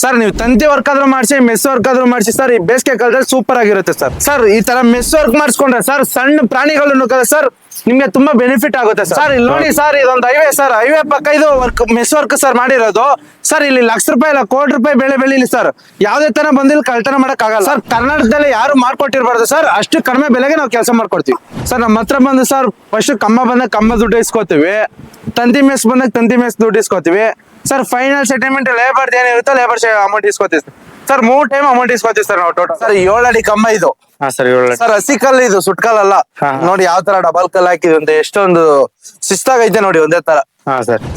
Sir ನೀವು ತಂತಿ work ಆದ್ರೂ ಮಾಡಿಸಿ ಮೆಸ್ ವರ್ಕ್ ಆದ್ರೂ ಮಾಡಿಸಿ ಸರ್, ಈ ಬೇಸಿಗೆ ಕಾಲದಲ್ಲಿ ಸೂಪರ್ ಆಗಿರುತ್ತೆ ಸರ್. ಸರ್ ಈ ತರ ಮೆಸ್ ವರ್ಕ್ ಮಾಡಿಸ್ಕೊಂಡ್ರೆ ಸರ್ ಸಣ್ಣ ಪ್ರಾಣಿಗಳನ್ನು ಸರ್ ನಿಮ್ಗೆ ತುಂಬಾ ಬೆನಿಫಿಟ್ ಆಗುತ್ತೆ ಸರ್. ಇಲ್ಲಿ ನೋಡಿ ಸರ್, ಇದೊಂದು ಹೈವೇ ಸರ್, ಹೈವೇ ಪಕ್ಕ ಇದು ವರ್ಕ್ ಮೆಸ್ ವರ್ಕ್ ಸರ್ ಮಾಡಿರೋದು ಸರ್. ಇಲ್ಲಿ ಲಕ್ಷ ರೂಪಾಯಿ ಇಲ್ಲ ಕೋಟಿ ರೂಪಾಯಿ ಬೆಳೆ ಬೆಳೀಲಿ ಸರ್, ಯಾವ್ದೇ ತರ ಬಂದಿಲ್ಲ ಕಳ್ತನ ಮಾಡಕ್ ಆಗಲ್ಲ ಸರ್. ಕರ್ನಾಟಕದಲ್ಲಿ ಯಾರು ಮಾಡ್ಕೊಟ್ಟಿರ್ಬಾರ್ದು ಸರ್, ಅಷ್ಟು ಕಡಿಮೆ ಬೆಲೆಗೆ ನಾವು ಕೆಲಸ ಮಾಡ್ಕೊಡ್ತೀವಿ ಸರ್. ನಮ್ಮ ಹತ್ರ ಬಂದು ಸರ್ ಫಸ್ಟ್ ಕಂಬ ಬಂದಾಗ ಕಂಬ ದುಡ್ಡು ಇಸ್ಕೋತೀವಿ, ತಂತಿ ಮೆಸ್ ಬಂದಾಗ ತಂತಿ ಮೆಸ್ ದುಡ್ಡು ಇಸ್ಕೋತೀವಿ ಸರ್. ಫೈನಲ್ ಸೆಟಲ್ಮೆಂಟ್ ಲೇಬರ್ ಏನಿರುತ್ತೆ ಲೇಬರ್ ಅಮೌಂಟ್ ಇಸ್ಕೋತೀವಿ ಸರ್. 3 ಟೈಮ್ ಅಮೌಂಟ್ ಇಸ್ಕೋತೀವಿ ಸರ್ ನಾವು ಟೋಟಲ್. ಸರ್ 7 ಅಡಿ ಕಂಬ ಇದು ಸರ್, ಹಸಿ ಕಲ್ಲು ಇದು, ಸುಟ್ಕಲ್ಲಲ್ಲ. ನೋಡಿ ಯಾವ ತರ ಡಬಲ್ ಕಲ್ ಹಾಕಿದ್ವಿ ಅಂತ, ಎಷ್ಟೊಂದು ಶಿಸ್ತಾಗೈತೆ ನೋಡಿ ಒಂದೇ ತರ.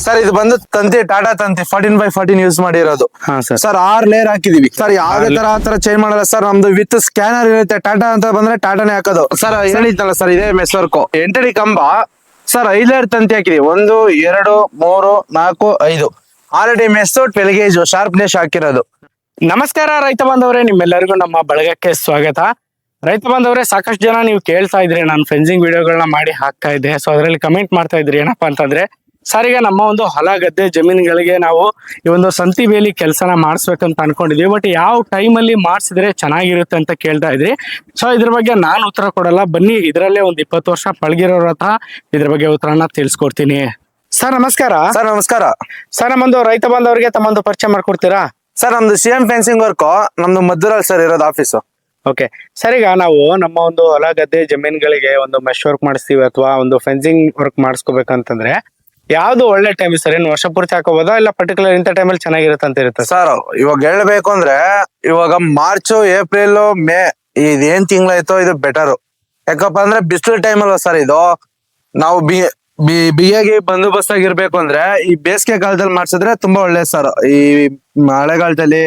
ಸರ್ ಇದು ಬಂದು ತಂತಿ ಟಾಟಾ ತಂತಿ 14x14 ಯೂಸ್ ಮಾಡಿರೋದು ಸರ್. 6 ಲೇಯರ್ ಹಾಕಿದೀವಿ ಸರ್. ಯಾವ್ದೇ ತರ ಆ ತರ ಚೇಂಜ್ ಮಾಡಲ್ಲ ಸರ್. ನಮ್ದು ವಿತ್ ಸ್ಕ್ಯಾನರ್ ಇರುತ್ತೆ, ಟಾಟಾ ಅಂತ ಬಂದ್ರೆ ಟಾಟಾನೇ ಹಾಕೋದು ಸರ್. ಹೇಳಿದ್ನಲ್ಲ ಸರ್, ಇದೇ ಮೆಸ್ ವರ್ಕ್ 8 ಅಡಿ ಕಂಬ ಸರ್. 5 ಲೇಯರ್ ತಂತಿ ಹಾಕಿದೀವಿ, 1 2 3 4 5 ಆಲ್ರೆಡಿ ಮೆಸ್ ಟ್ವೆಲ್ಗೇಜ್ ಶಾರ್ಪ್ನೆಸ್ ಹಾಕಿರೋದು. ನಮಸ್ಕಾರ ರೈತ ಬಾಂಧವರೇ, ನಿಮ್ಮೆಲ್ಲರಿಗೂ ನಮ್ಮ ಬಳಗಕ್ಕೆ ಸ್ವಾಗತ. ರೈತ ಬಾಂಧವರೇ, ಸಾಕಷ್ಟು ಜನ ನೀವು ಕೇಳ್ತಾ ಇದ್ರಿ, ನಾನು ಫೆನ್ಸಿಂಗ್ ವಿಡಿಯೋಗಳನ್ನ ಮಾಡಿ ಹಾಕ್ತಾ ಇದ್ದೆ. ಸೊ ಅದರಲ್ಲಿ ಕಮೆಂಟ್ ಮಾಡ್ತಾ ಇದ್ರಿ ಏನಪ್ಪಾ ಅಂತಂದ್ರೆ, ಸರ್ ಈಗ ನಮ್ಮ ಒಂದು ಹೊಲ ಗದ್ದೆ ಜಮೀನುಗಳಿಗೆ ನಾವು ಈ ಒಂದು ಸಂತಿ ಬೇಲಿ ಕೆಲಸನ ಮಾಡಿಸ್ಬೇಕಂತ ಅನ್ಕೊಂಡಿದ್ವಿ, ಬಟ್ ಯಾವ ಟೈಮಲ್ಲಿ ಮಾಡಿಸಿದ್ರೆ ಚೆನ್ನಾಗಿರುತ್ತೆ ಅಂತ ಕೇಳ್ತಾ ಇದ್ರಿ. ಸೊ ಇದ್ರ ಬಗ್ಗೆ ನಾನು ಉತ್ತರ ಕೊಡಲ್ಲ, ಬನ್ನಿ ಇದರಲ್ಲೇ ಒಂದು 20 ವರ್ಷ ಪಳಗಿರೋರ ಹತ್ರ ಇದ್ರ ಬಗ್ಗೆ ಉತ್ತರನ ತಿಳಿಸ್ಕೊಡ್ತೀನಿ. ಸರ್ ನಮಸ್ಕಾರ. ಸರ್ ನಮಸ್ಕಾರ ಸರ್, ನಮ್ಮೊಂದು ರೈತ ಬಾಂಧವರಿಗೆ ತಮ್ಮೊಂದು ಪರಿಚಯ ಮಾಡ್ಕೊಡ್ತೀರಾ? ಸರ್ ನಮ್ದು CM ಫೆನ್ಸಿಂಗ್ ವರ್ಕ್, ನಮ್ದು ಮದ್ದೂರಲ್ಲಿ ಸರ್ ಇರೋದು ಆಫೀಸು. ಓಕೆ ಸರ್, ಈಗ ನಾವು ನಮ್ಮ ಒಂದು ಹೊಲ ಗದ್ದೆ ಜಮೀನುಗಳಿಗೆ ಒಂದು ಮೆಶ್ ವರ್ಕ್ ಮಾಡಿಸ್ತೀವಿ ಅಥವಾ ಒಂದು ಫೆನ್ಸಿಂಗ್ ವರ್ಕ್ ಮಾಡಿಸ್ಕೋಬೇಕಂತಂದ್ರೆ ಯಾವ್ದು ಒಳ್ಳೆ ಟೈಮ್ ಸರ್? ಏನು ವರ್ಷ ಪೂರ್ತಿ ಹಾಕೋಬೋದಾ, ಇಲ್ಲ ಪರ್ಟಿಕ್ಯುಲರ್ ಇಂಥ ಟೈಮಲ್ಲಿ ಚೆನ್ನಾಗಿರುತ್ತೆ ಅಂತ ಇರುತ್ತೆ ಸರ್? ಇವಾಗ ಹೇಳ್ಬೇಕು ಅಂದ್ರೆ ಇವಾಗ ಮಾರ್ಚ್ ಏಪ್ರಿಲ್ ಮೇ ಇದೇನ್ ತಿಂಗಳಾಯ್ತೋ ಇದು ಬೆಟರ್. ಯಾಕಪ್ಪ ಅಂದ್ರೆ ಬಿಸಿಲು ಟೈಮ್ ಅಲ್ವಾ ಸರ್ ಇದು. ನಾವು ಬಿಗಿಯಾಗಿ ಬಂದೋಬಸ್ತ್ ಆಗಿರ್ಬೇಕು ಅಂದ್ರೆ ಈ ಬೇಸಿಗೆ ಕಾಲದಲ್ಲಿ ಮಾಡ್ಸಿದ್ರೆ ತುಂಬಾ ಒಳ್ಳೇದು ಸರ್. ಈ ಮಳೆಗಾಲದಲ್ಲಿ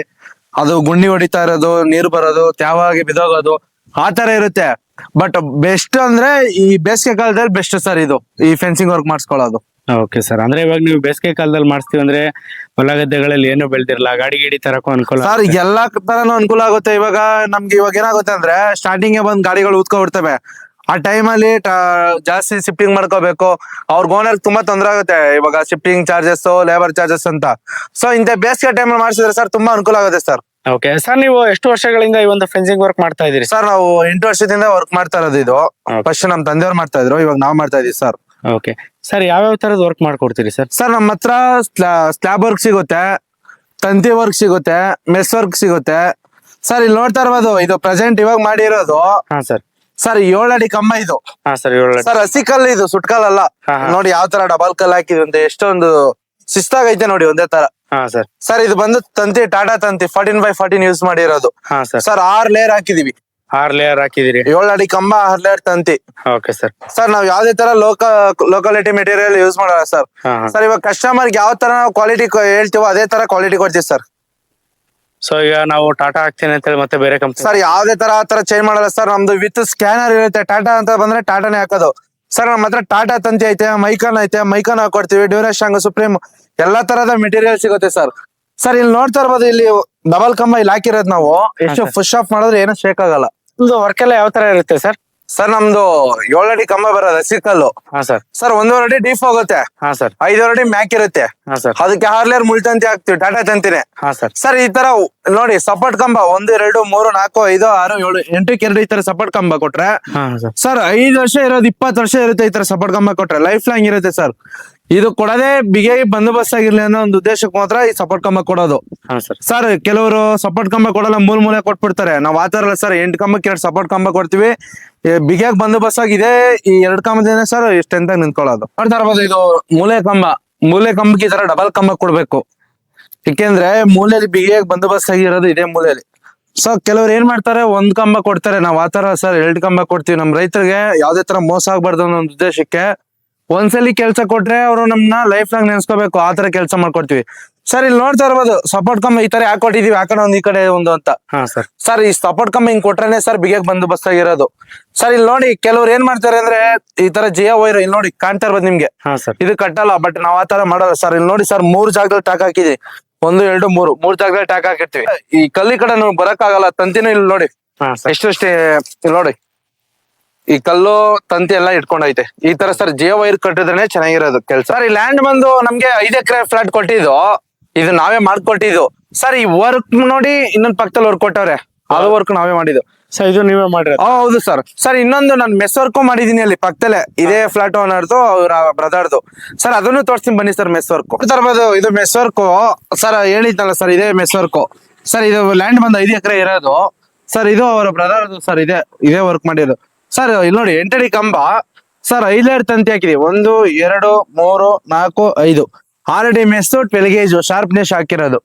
ಅದು ಗುಂಡಿ ಹೊಡಿತಾ ಇರೋದು, ನೀರು ಬರೋದು, ತ್ಯಾವಾಗಿ ಬಿದೋಗೋದು ಆ ತರ ಇರುತ್ತೆ. ಬಟ್ ಬೆಸ್ಟ್ ಅಂದ್ರೆ ಈ ಬೇಸಿಗೆ ಕಾಲದಲ್ಲಿ ಬೆಸ್ಟ್ ಸರ್ ಇದು, ಈ ಫೆನ್ಸಿಂಗ್ ವರ್ಕ್ ಮಾಡಿಸ್ಕೊಳ್ಳೋದು. ಓಕೆ ಸರ್, ಅಂದ್ರೆ ಇವಾಗ ನೀವು ಬೇಸಿಗೆ ಕಾಲದಲ್ಲಿ ಮಾಡಿಸ್ತೀವಿ ಅಂದ್ರೆ ಹೊಲ ಗದ್ದೆಗಳಲ್ಲಿ ಏನು ಬೆಳೆದಿರಲ್ಲ, ಗಾಡಿ ಗಿಡಿ ತರಕ್ಕೂ ಅನುಕೂಲ ಸರ್. ಎಲ್ಲಾ ತರನು ಅನುಕೂಲ ಆಗುತ್ತೆ. ಇವಾಗ ನಮ್ಗೆ ಇವಾಗ ಏನಾಗುತ್ತೆ ಅಂದ್ರೆ ಸ್ಟಾರ್ಟಿಂಗ್ ಬಂದ್ ಗಾಡಿಗಳು ಉತ್ಕೊಬಿಡ್ತವೆ. ಆ ಟೈಮಲ್ಲಿ ಜಾಸ್ತಿ ಶಿಫ್ಟಿಂಗ್ ಮಾಡ್ಕೋಬೇಕು, ಅವ್ರಿಗೆ ಓನರ್ ತುಂಬಾ ತೊಂದರೆ ಆಗುತ್ತೆ. ಇವಾಗ ಶಿಫ್ಟಿಂಗ್ ಚಾರ್ಜಸ್, ಲೇಬರ್ ಚಾರ್ಜಸ್ ಅಂತ. ಸೊ ಇಂಥ ಬೇಸಿಗೆ ಟೈಮ್ ಮಾಡಿಸಿದ್ರೆ ಸರ್ ತುಂಬಾ ಅನುಕೂಲ ಆಗುತ್ತೆ ಸರ್. ಓಕೆ ಸರ್, ನೀವು ಎಷ್ಟು ವರ್ಷಗಳಿಂದ ಈ ಒಂದು ಫೆನ್ಸಿಂಗ್ ವರ್ಕ್ ಮಾಡ್ತಾ ಇದೀರಿ? ಸರ್ ನಾವು 8 ವರ್ಷದಿಂದ ವರ್ಕ್ ಮಾಡ್ತಾ ಇರೋದು ಇದು. ಫಸ್ಟ್ ನಮ್ ತಂದೆಯವ್ರು ಮಾಡ್ತಾ ಇದ್ರು, ಇವಾಗ ನಾವ್ ಮಾಡ್ತಾ ಇದೀವಿ ಸರ್. ಓಕೆ ಸರ್, ಯಾವ್ಯಾವ ತರದ್ ವರ್ಕ್ ಮಾಡ್ಕೊಡ್ತೀರಿ ಸರ್? ಸರ್ ನಮ್ಮ ಹತ್ರ ಸ್ಲ್ಯಾಬ್ ವರ್ಕ್ ಸಿಗುತ್ತೆ, ತಂತಿ ವರ್ಕ್ ಸಿಗುತ್ತೆ, ಮೆಸ್ ವರ್ಕ್ ಸಿಗುತ್ತೆ ಸರ್. ಇಲ್ಲಿ ನೋಡ್ತಾ ಇರ್ಬೋದು, ಇದು ಪ್ರೆಸೆಂಟ್ ಇವಾಗ ಮಾಡಿರೋದು. ಹಾ ಸರ್. ಸರ್ 7 ಅಡಿ ಕಂಬ ಇದು. ಹಾ ಸರ್, 7 ಅಡಿ. ಸರ್ ಹಸಿ ಕಲ್ಲು ಇದು, ಸುಟ್ಕಲ್ಲಲ್ಲ. ನೋಡಿ ಯಾವ ತರ ಡಬಲ್ ಕಲ್ ಹಾಕಿದ್ವಿ ಅಂತ, ಎಷ್ಟೊಂದು ಶಿಸ್ತಾಗೈತೆ ನೋಡಿ ಒಂದೇ ತರ. ಹಾ ಸರ್. ಸರ್ ಇದು ಬಂದು ತಂತಿ ಟಾಟಾ ತಂತಿ 14x14 ಯೂಸ್ ಮಾಡಿರೋದು. ಹಾ ಸರ್. ಸರ್ 6 ಲೇಯರ್ ಹಾಕಿದೀವಿ. 6 ಲೇಯರ್ ಹಾಕಿದಿರಿ. 7 ಅಡಿ ಕಂಬ, 6 ಲೇಯರ್ ತಂತಿ. Okay sir. ಸರ್ ನಾವ್ ಯಾವ್ದೇ ತರ ಲೋಕಾಲಿಟಿ ಮೆಟೀರಿಯಲ್ ಯೂಸ್ ಮಾಡಲ್ಲ ಸರ್. ಸರ್ ಇವಾಗ ಕಸ್ಟಮರ್ ಯಾವ ತರ ನಾವು ಕ್ವಾಲಿಟಿ ಹೇಳ್ತೀವೋ ಅದೇ ತರ ಕ್ವಾಲಿಟಿ ಕೊಡ್ತೀವಿ ಸರ್. ಸೊ ಈಗ ನಾವು ಟಾಟಾ ಹಾಕ್ತೀನಿ ಅಂತ ಹೇಳಿ ಮತ್ತೆ ಬೇರೆ ಕಂಪನಿ ಸರ್ ಯಾವ್ದೇ ತರ ಆ ತರ ಚೇಂಜ್ ಮಾಡಲ್ಲ ಸರ್. ನಮ್ದು ವಿತ್ ಸ್ಕ್ಯಾನರ್ ಇರುತ್ತೆ. ಟಾಟಾ ಅಂತ ಬಂದ್ರೆ ಟಾಟಾನೇ ಹಾಕೋದು ಸರ್. ನಮ್ಮ ಹತ್ರ ಟಾಟಾ ತಂತಿ ಐತೆ, ಮೈಕಾನ್ ಐತೆ, ಮೈಕಾನ್ ಹಾಕೊಡ್ತೀವಿ. ಡ್ಯೂರಾಸ್ಟ್ರಾಂಗ್, ಸುಪ್ರೀಂ ಎಲ್ಲಾ ತರದ ಮೆಟೀರಿಯಲ್ ಸಿಗುತ್ತೆ ಸರ್. ಸರ್ ಇಲ್ಲಿ ನೋಡ್ತಾ ಇರ್ಬೋದು, ಇಲ್ಲಿ ಡಬಲ್ ಕಂಬ ಇಲ್ಲಿ ಹಾಕಿರೋದು ನಾವು. ಎಷ್ಟು ಪುಷ್ ಆಫ್ ಮಾಡಿದ್ರೆ ಏನೂ ಶೇಕ್ ಆಗಲ್ಲ. ವರ್ಕ್ ಎಲ್ಲ ಯಾವ ತರ ಇರುತ್ತೆ ಸರ್? ಸರ್ ನಮ್ದು 7 ಅಡಿ ಕಂಬ ಬರೋದು ಹಸಿ ಕಲ್ಲು. ಹಾ ಸರ್. ಸರ್ 1.5 ಅಡಿ ಡೀಪ್ ಹೋಗುತ್ತೆ. ಹಾ ಸರ್. 5 ಅಡಿ ಮ್ಯಾಕ್ ಇರುತ್ತೆ. ಹಾ ಸರ್. ಅದಕ್ಕೆ 6 ಲೇಯರ್ ಮುಳ್ ತಂತಿ ಹಾಕ್ತಿವಿ, ಟಾಟಾ ತಂತಿನೇ. ಹಾ ಸರ್. ಸರ್ ಈ ತರ ನೋಡಿ ಸಪೋರ್ಟ್ ಕಂಬ 1 2 3 4 5 6 7 8ಕ್ಕೆ 2 ಈ ತರ ಸಪೋರ್ಟ್ ಕಂಬ ಕೊಟ್ರೆ ಸರ್ 5 ವರ್ಷ ಇರೋದು 20 ವರ್ಷ ಇರುತ್ತೆ. ಈ ತರ ಸಪೋರ್ಟ್ ಕಂಬ ಕೊಟ್ರೆ ಲೈಫ್ ಲಾಂಗ್ ಇರುತ್ತೆ ಸರ್. ಇದು ಕೊಡದೆ ಬಿಗಿಯಾಗಿ ಬಂದೋಬಸ್ತ್ ಆಗಿರ್ಲಿ ಅನ್ನೋ ಒಂದು ಉದ್ದೇಶಕ್ಕೆ ಮಾತ್ರ ಈ ಸಪೋರ್ಟ್ ಕಂಬ ಕೊಡೋದು. ಸರ್ ಕೆಲವರು ಸಪೋರ್ಟ್ ಕಂಬ ಕೊಡಲ್ಲ, ಮೂಲೆ ಕೊಟ್ಬಿಡ್ತಾರೆ. ನಾವ್ ಆತರ ಅಲ್ಲ ಸರ್. 8 ಕಂಬಕ್ಕೆ 2 ಸಪೋರ್ಟ್ ಕಂಬ ಕೊಡ್ತೀವಿ. ಬಿಗಿಯಾಗಿ ಬಂದೋಬಸ್ತ್ ಆಗಿದೆ. ಈ 2 ಕಂಬದಿಂದ ಸರ್ ಸ್ಟ್ರೆಂತ್ ಆಗಿ ನಿಂತ್ಕೊಳ್ಳೋದು. ನೋಡ್ತಾ ಇರ್ಬೋದು, ಇದು ಮೂಲೆ ಕಂಬಕ್ಕೆ ಈ ತರ ಡಬಲ್ ಕಂಬ ಕೊಡ್ಬೇಕು. ಯಾಕೆಂದ್ರೆ ಮೂಲೆಯಲ್ಲಿ ಬಿಗಿಯಾಗಿ ಬಂದೋಬಸ್ತ್ ಆಗಿರೋದು ಇದೇ ಮೂಲೆಯಲ್ಲಿ. ಸೊ ಕೆಲವ್ರು ಏನ್ ಮಾಡ್ತಾರೆ, 1 ಕಂಬ ಕೊಡ್ತಾರೆ. ನಾವ್ ಆತರ ಸರ್ 2 ಕಂಬ ಕೊಡ್ತೀವಿ. ನಮ್ ರೈತರಿಗೆ ಯಾವ್ದೇ ತರ ಮೋಸ ಆಗ್ಬಾರ್ದು ಅನ್ನೋ ಒಂದು ಉದ್ದೇಶಕ್ಕೆ ಒಂದ್ಸಲಿ ಕೆಲ್ಸ ಕೊಟ್ರೆ ಅವ್ರು ನಮ್ನ ಲೈಫ್ ಲಾಂಗ್ ನೆನ್ಸ್ಕೋಬೇಕು, ಆ ತರ ಕೆಲಸ ಮಾಡ್ಕೊಡ್ತೀವಿ ಸರ್. ಇಲ್ಲಿ ನೋಡ್ತಾ ಇರ್ಬೋದು, ಸಪೋರ್ಟ್ ಕಂಬ ಈ ತರ ಹಾಕೊಟ್ಟಿದೀವಿ, ಹಾಕೋಣ ಒಂದ್ ಈ ಕಡೆ ಒಂದು ಅಂತ. ಸರ್ ಈ ಸಪೋರ್ಟ್ ಕಂಬ ಹಿಂಗ್ ಕೊಟ್ರೇನೆ ಸರ್ ಬಿಗಿಯಾಗಿ ಬಂದೋಬಸ್ತ್ ಆಗಿರೋದು. ಸರ್ ಇಲ್ಲಿ ನೋಡಿ, ಕೆಲವ್ರು ಏನ್ ಮಾಡ್ತಾರೆ ಅಂದ್ರೆ ಈ ತರ ಜಿಯೋ ವೈರ್ ಇಲ್ಲಿ ನೋಡಿ ಕಾಣ್ತಾ ಇರ್ಬೋದು ನಿಮ್ಗೆ, ಇದು ಕಟ್ಟಲ್ಲ. ಬಟ್ ನಾವ್ ಆ ತರ ಮಾಡಲ್ಲ ಸರ್. ಇಲ್ಲಿ ನೋಡಿ ಸರ್, 3 ಜಾಗದಲ್ಲಿ ಟಾಕ್ ಹಾಕಿದೀವಿ. 1 2 3 ಜಾಗದಲ್ಲಿ ಟಾಕ್ ಹಾಕಿರ್ತೀವಿ. ಈ ಕಲ್ಲಿ ಕಡೆ ನಾವು ಬರಕ್ ಆಗಲ್ಲ. ತಂತಿನೂ ಇಲ್ಲಿ ನೋಡಿ ಎಷ್ಟೇ ನೋಡಿ, ಈ ಕಲ್ಲು ತಂತಿ ಎಲ್ಲ ಇಟ್ಕೊಂಡೈತೆ. ಈ ತರ ಸರ್ ಜಿಯೋ ವೈರ್ ಕಟ್ಟಿದ್ರೆ ಚೆನ್ನಾಗಿರೋದು ಕೆಲ್ಸ. ಸರ್ ಈ ಲ್ಯಾಂಡ್ ಬಂದು ನಮ್ಗೆ 5 ಎಕರೆ ಫ್ಲಾಟ್ ಕೊಟ್ಟಿದ್ದು ಇದು ನಾವೇ ಮಾಡ್ಕೊಟ್ಟಿದ್ದು ಸರ್. ಈ ವರ್ಕ್ ನೋಡಿ ಇನ್ನೊಂದ್ ಪಕ್ಕದಲ್ಲಿ ವರ್ಕ್ ಕೊಟ್ಟವ್ರೆ, ಅದು ವರ್ಕ್ ನಾವೇ ಮಾಡಿದ್ದು. ಸೊ ಇದು ನೀವೇ ಮಾಡಿರೋದು? ಹೌದು ಸರ್. ಸರ್ ಇನ್ನೊಂದು ನಾನು ಮೆಸ್ ವರ್ಕು ಮಾಡಿದೀನಿ ಅಲ್ಲಿ ಪಕ್ಕದಲ್ಲೇ, ಇದೇ ಫ್ಲಾಟ್ ಓನರ್ದು ಅವ್ರ ಬ್ರದರ್ದು. ಸರ್ ಅದನ್ನು ತೋರಿಸ್ತೀನಿ ಬನ್ನಿ ಸರ್. ಮೆಸ್ ವರ್ಕ್ ತರ್ಬೋದು, ಇದು ಮೆಸ್ ವರ್ಕು ಸರ್. ಹೇಳಿದ್ನಲ್ಲ ಸರ್, ಇದೇ ಮೆಸ್ ವರ್ಕು ಸರ್. ಇದು ಲ್ಯಾಂಡ್ ಬಂದು 5 ಎಕರೆ ಇರೋದು ಸರ್. ಇದು ಅವರ ಬ್ರದರ್ದು ಸರ್. ಇದೇ ವರ್ಕ್ ಮಾಡಿರೋದು ಸರ್. ಇಲ್ಲಿ ನೋಡಿ 8 ಅಡಿ ಕಂಬ ಸರ್. 5 ಲೇಯರ್ ತಂತಿ ಹಾಕಿದೀವಿ. 1 2 3 4 5 6 ಅಡಿ ಮೆಸ್ 12 ಗೇಜ್ ಶಾರ್ಪ್ನೆಸ್ ಹಾಕಿರೋದು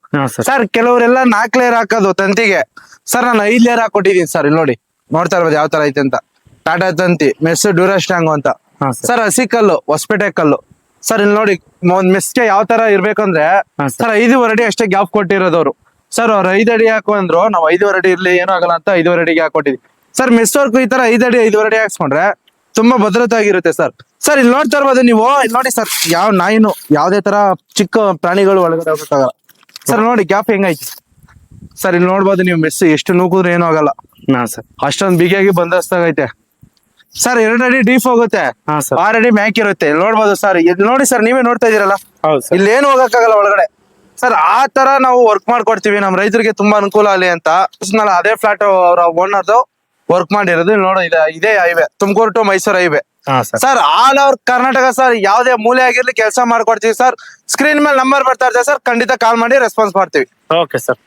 ಸರ್. ಕೆಲವರೆಲ್ಲ 4 ಲೇಯರ್ ಹಾಕೋದು ತಂತಿಗೆ ಸರ್. ನಾನು 5 ಲೇಯರ್ ಹಾಕೊಟ್ಟಿದೀನಿ ಸರ್. ಇಲ್ಲಿ ನೋಡಿ, ನೋಡ್ತಾ ಇರ್ಬೋದು ಯಾವ ತರ ಐತೆ ಅಂತ. ಟಾಟಾ ತಂತಿ ಮೆಸ್ ಡ್ಯೂರಾಸ್ಟ್ಯಾಂಗ್ ಅಂತ ಸರ್. ಹಸಿ ಕಲ್ಲು, ಹೊಸಪೇಟೆ ಕಲ್ಲು ಸರ್. ಇಲ್ಲಿ ನೋಡಿ, ಒಂದ್ ಮೆಸ್ಗೆ ಯಾವ ತರ ಇರ್ಬೇಕಂದ್ರೆ ಸರ್ 5.5 ಅಡಿ ಅಷ್ಟೇ ಗ್ಯಾಪ್ ಕೊಟ್ಟಿರೋದವ್ರು ಸರ್. ಅವ್ರು 5 ಅಡಿ ಹಾಕು ಅಂದ್ರು, ನಾವು 5.5 ಅಡಿ ಇರ್ಲಿ ಏನೂ ಆಗಲ್ಲ ಅಂತ 5.5 ಅಡಿಗೆ ಹಾಕೊಟ್ಟಿದ್ವಿ ಸರ್. ಮೆಸ್ ವರ್ಕು ಈ ತರ 5 ಅಡಿ 5.5 ಅಡಿ ಹಾಕ್ಸ್ಕೊಂಡ್ರೆ ತುಂಬಾ ಭದ್ರತೆ ಆಗಿರುತ್ತೆ ಸರ್. ಸರ್ ಇಲ್ಲಿ ನೋಡ್ತಾ ಇರ್ಬೋದು ನೀವು, ಇಲ್ಲಿ ನೋಡಿ ಸರ್, ಯಾವ ನಾಯಿನು ಯಾವ್ದೇ ತರ ಚಿಕ್ಕ ಪ್ರಾಣಿಗಳು ಒಳಗಡೆ ಹೋಗಕ್ಕಾಗಲ್ಲ ಸರ್. ನೋಡಿ ಗ್ಯಾಪ್ ಹೆಂಗೈತಿ ಸರ್. ಇಲ್ಲಿ ನೋಡ್ಬೋದು ನೀವು, ಮೆಸ್ ಎಷ್ಟು ನೂಕಿದ್ರೆ ಏನೂ ಆಗಲ್ಲ ಸರ್. ಅಷ್ಟೊಂದು ಬಿಗಿಯಾಗಿ ಬಂದೋಬಸ್ತಾಗೈತೆ ಸರ್. 2 ಅಡಿ ಡೀಪ್ ಹೋಗುತ್ತೆ, 6 ಅಡಿ ಮ್ಯಾಕ್ ಇರುತ್ತೆ. ಇಲ್ಲಿ ನೋಡ್ಬೋದು ಸರ್. ಇಲ್ಲಿ ನೋಡಿ ಸರ್, ನೀವೇ ನೋಡ್ತಾ ಇದೀರಲ್ಲ, ಇಲ್ಲಿ ಏನು ಹೋಗಕ್ಕಾಗಲ್ಲ ಒಳಗಡೆ ಸರ್. ಆ ತರ ನಾವು ವರ್ಕ್ ಮಾಡ್ಕೊಡ್ತೀವಿ ನಮ್ಮ ರೈತರಿಗೆ, ತುಂಬಾ ಅನುಕೂಲ ಆಗಲಿ ಅಂತ. ಅದೇ ಫ್ಲಾಟ್ ಅವರ ಓನರ್ದು ವರ್ಕ್ ಮಾಡಿರೋದು. ಇಲ್ಲಿ ನೋಡೋ, ಇದೇ highway, Tumakuru to Mysuru highway sir. All over Karnataka sir. ಯಾವ್ದೇ ಮೂಲೆ ಆಗಿರ್ಲಿ ಕೆಲಸ ಮಾಡ್ಕೊಡ್ತೀವಿ ಸರ್. ಸ್ಕ್ರೀನ್ ಮೇಲೆ ನಂಬರ್ ಬರ್ತಾ ಇರ್ತದೆ ಸರ್, ಖಂಡಿತ ಕಾಲ್ ಮಾಡಿ ರೆಸ್ಪಾನ್ಸ್ ಮಾಡ್ತೀವಿ. Okay sir.